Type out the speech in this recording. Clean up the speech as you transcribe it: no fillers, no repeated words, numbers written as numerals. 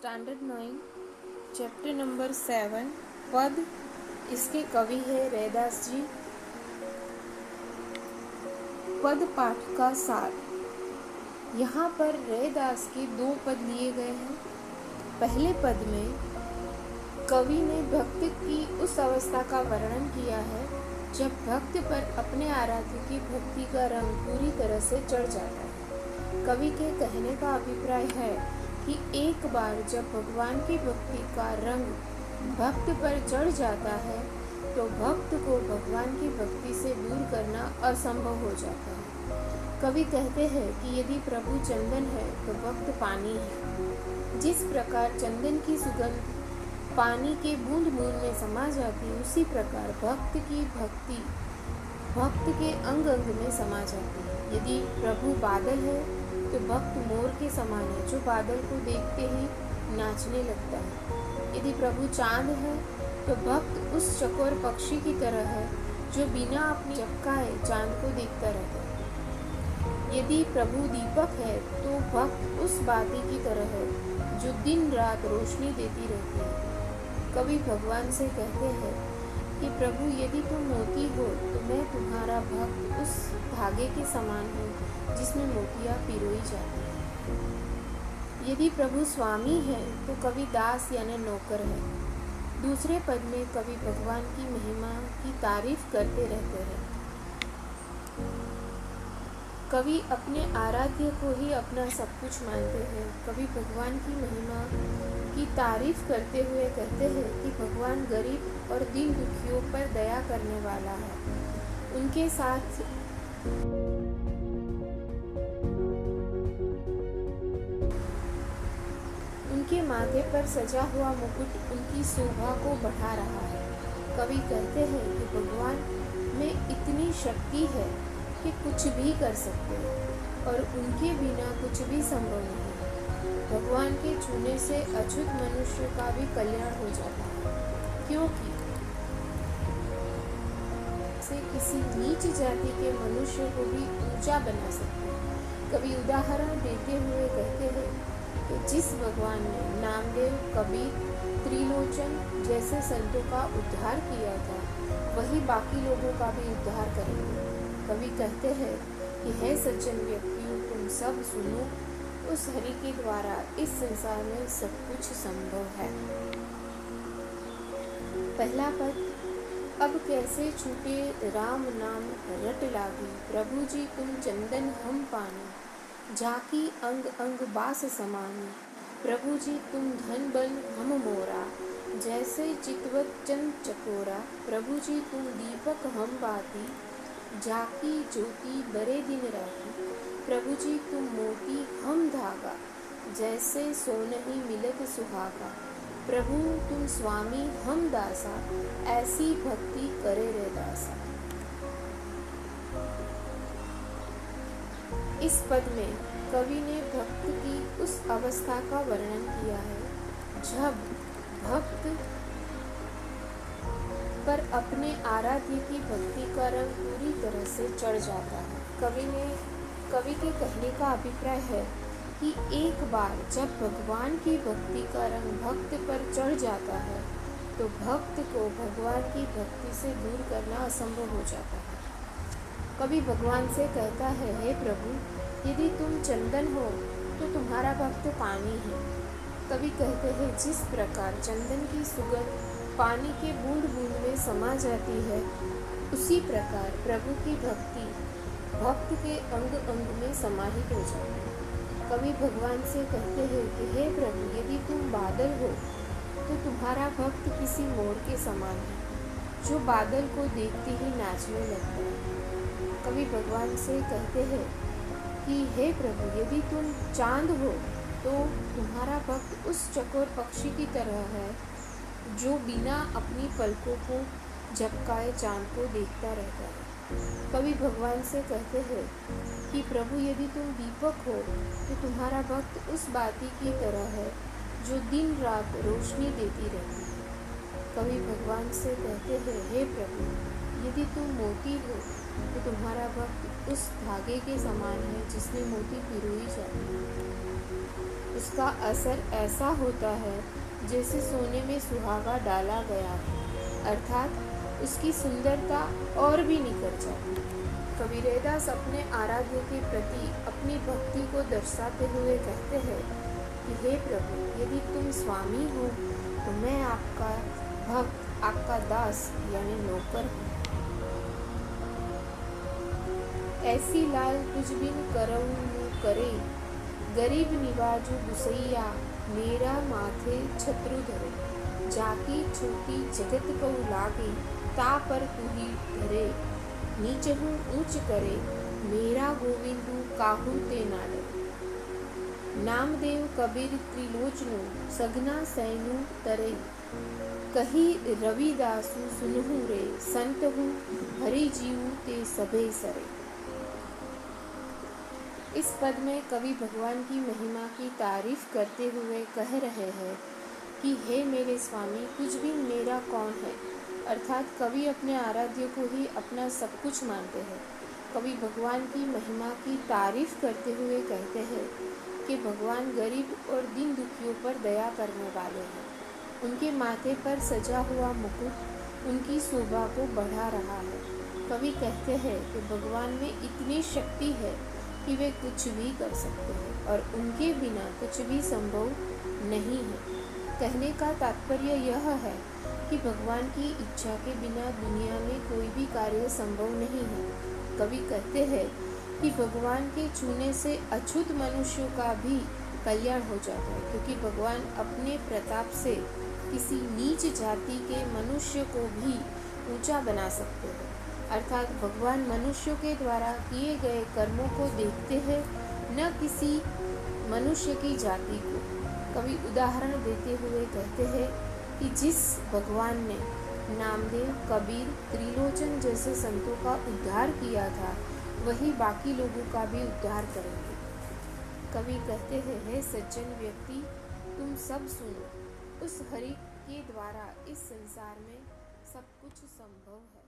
Standard 9 chapter number 7 पद। इसके कवि है रैदास जी। पद पाठ का सार। यहाँ पर रैदास के 2 पद लिए गए हैं। पहले पद में कवि ने भक्ति की उस अवस्था का वर्णन किया है जब भक्त पर अपने आराध्य की भक्ति का रंग पूरी तरह से चढ़ जाता है। कवि के कहने का अभिप्राय है कि एक बार जब भगवान की भक्ति का रंग भक्त पर चढ़ जाता है तो भक्त को भगवान की भक्ति से दूर करना असंभव हो जाता है। कवि कहते हैं कि यदि प्रभु चंदन है तो भक्त पानी है। जिस प्रकार चंदन की सुगंध पानी के बूंद बूंद में समा जाती है, उसी प्रकार भक्त की भक्ति भक्त के अंग अंग में समा जाती है। यदि प्रभु बादल है तो भक्त मोर के समान है जो बादल को देखते ही नाचने लगता है। यदि प्रभु चांद है तो भक्त उस चकोर पक्षी की तरह है जो बिना अपनी झपकाए चांद को देखता रहता है। यदि प्रभु दीपक है तो भक्त उस बाती की तरह है जो दिन रात रोशनी देती रहती है। कवि भगवान से कहते हैं कि प्रभु यदि तुम मोती हो तो मैं तुम्हारा भक्त उस धागे के समान हूँ जिसमें मोतियाँ पिरोई जाती हैं। यदि प्रभु स्वामी है तो कवि दास यानी नौकर है। दूसरे पद में कवि भगवान की महिमा की तारीफ करते रहते हैं। कवि अपने आराध्य को ही अपना सब कुछ मानते हैं। कवि भगवान की महिमा की तारीफ करते हुए कहते हैं कि भगवान गरीब और दीन दुखियों पर दया करने वाला है। उनके साथ उनके माथे पर सजा हुआ मुकुट उनकी शोभा को बढ़ा रहा है। कवि कहते हैं कि भगवान में इतनी शक्ति है कि कुछ भी कर सकते हैं और उनके बिना कुछ भी संभव नहीं। भगवान के छूने से अछूत मनुष्य का भी कल्याण हो जाता है, क्योंकि से किसी नीच जाति के मनुष्य को भी ऊंचा बना सकते हैं। कवि उदाहरण देते हुए कहते हैं कि जिस भगवान ने नामदेव, कबीर, त्रिलोचन जैसे संतों का उद्धार किया था वही बाकी लोगों का भी उद्धार करेंगे। कवि कहते हैं कि हे सज्जन व्यक्तियों, तुम सब सुनो, उस हरि के द्वारा इस संसार में सब कुछ संभव है। पहला पद। अब कैसे छूटे राम नाम रट लागी, प्रभु जी तुम चंदन हम पानी, झाकी अंग अंग बास समानी, प्रभु जी तुम धन बल हम मोरा, जैसे चितवत चंद चकोरा, प्रभु जी तुम दीपक हम बाती, झाकी ज्योति बरे दिन राती, प्रभु जी तुम मोती हम धागा, जैसे सोनहि मिलत सुहागा, प्रभु तुम स्वामी हम दासा, ऐसी भक्ति करे रे दासा। इस पद में कवि ने भक्त की उस अवस्था का वर्णन किया है जब भक्त पर अपने आराध्य की भक्ति का रंग पूरी तरह से चढ़ जाता है। कवि के कहने का अभिप्राय है कि एक बार जब भगवान की भक्ति का रंग भक्त पर चढ़ जाता है तो भक्त को भगवान की भक्ति से दूर करना असंभव हो जाता है। कवि भगवान से कहता है, हे प्रभु, यदि तुम चंदन हो तो तुम्हारा भक्त पानी है। कवि कहते हैं जिस प्रकार चंदन की सुगंध पानी के बूंद बूंद में समा जाती है, उसी प्रकार प्रभु की भक्ति भक्त के अंग अंग में समाहित हो जाती है। कवि भगवान से कहते हैं कि हे प्रभु, यदि तुम बादल हो तो तुम्हारा भक्त किसी मोर के समान है जो बादल को देखते ही नाचने लगता है। कवि भगवान से कहते हैं कि हे प्रभु, यदि तुम चांद हो तो तुम्हारा भक्त उस चकोर पक्षी की तरह है जो बिना अपनी पलकों को झपकाए चांद को देखता रहता है। कवि भगवान से कहते हैं कि प्रभु, यदि तुम दीपक हो तो तुम्हारा भक्त उस बाती की तरह है जो दिन रात रोशनी देती रहती है। कवि भगवान से कहते हैं, हे प्रभु, यदि तुम मोती हो तो तुम्हारा भक्त उस धागे के समान है जिसमें मोती पिरोई जाती है। उसका असर ऐसा होता है जैसे सोने में सुहागा डाला गया है, अर्थात उसकी सुंदरता और भी निखर जाती है। कवि रैदास अपने आराध्य के प्रति अपनी भक्ति को दर्शाते हुए कहते हैं कि हे प्रभु, यदि तुम स्वामी हो तो मैं आपका भक्त, आपका दास यानी नौकर हूँ। ऐसी लाल तुझ बिन करऊँ नु करे, गरीब निवाजु गुसैया, मेरा माथे छत्रु धरे। जाकी छोटी जगत को लागे, ता पर तू ही धरे। नीच हूँ ऊंच करे, मेरा गोविंदु काहू ते ना डरे। नामदेव कबीर त्रिलोचनु, सघना सैनु तरे। कही रविदासु सुनहु रे, संत हूँ हरि जीवु ते सभे सरे। इस पद में कवि भगवान की महिमा की तारीफ करते हुए कह रहे हैं कि हे मेरे स्वामी, कुछ भी मेरा कौन है। अर्थात कवि अपने आराध्य को ही अपना सब कुछ मानते हैं। कवि भगवान की महिमा की तारीफ करते हुए कहते हैं कि भगवान गरीब और दीन दुखियों पर दया करने वाले हैं। उनके माथे पर सजा हुआ मुकुट उनकी शोभा को बढ़ा रहा है। कवि कहते हैं कि भगवान में इतनी शक्ति है कि वे कुछ भी कर सकते हैं और उनके बिना कुछ भी संभव नहीं है। कहने का तात्पर्य यह है कि भगवान की इच्छा के बिना दुनिया में कोई भी कार्य संभव नहीं है। कवि कहते हैं कि भगवान के छूने से अछूत मनुष्यों का भी कल्याण हो जाता है, क्योंकि भगवान अपने प्रताप से किसी नीच जाति के मनुष्य को भी ऊंचा बना सकते हैं। अर्थात भगवान मनुष्यों के द्वारा किए गए कर्मों को देखते हैं, न किसी मनुष्य की जाति को। कवि उदाहरण देते हुए कहते हैं कि जिस भगवान ने नामदेव, कबीर, त्रिलोचन जैसे संतों का उद्धार किया था, वही बाकी लोगों का भी उद्धार करेंगे। कवि कहते हैं, हे सज्जन व्यक्ति, तुम सब सुनो, उस हरि के द्वारा इस संसार में सब कुछ संभव है।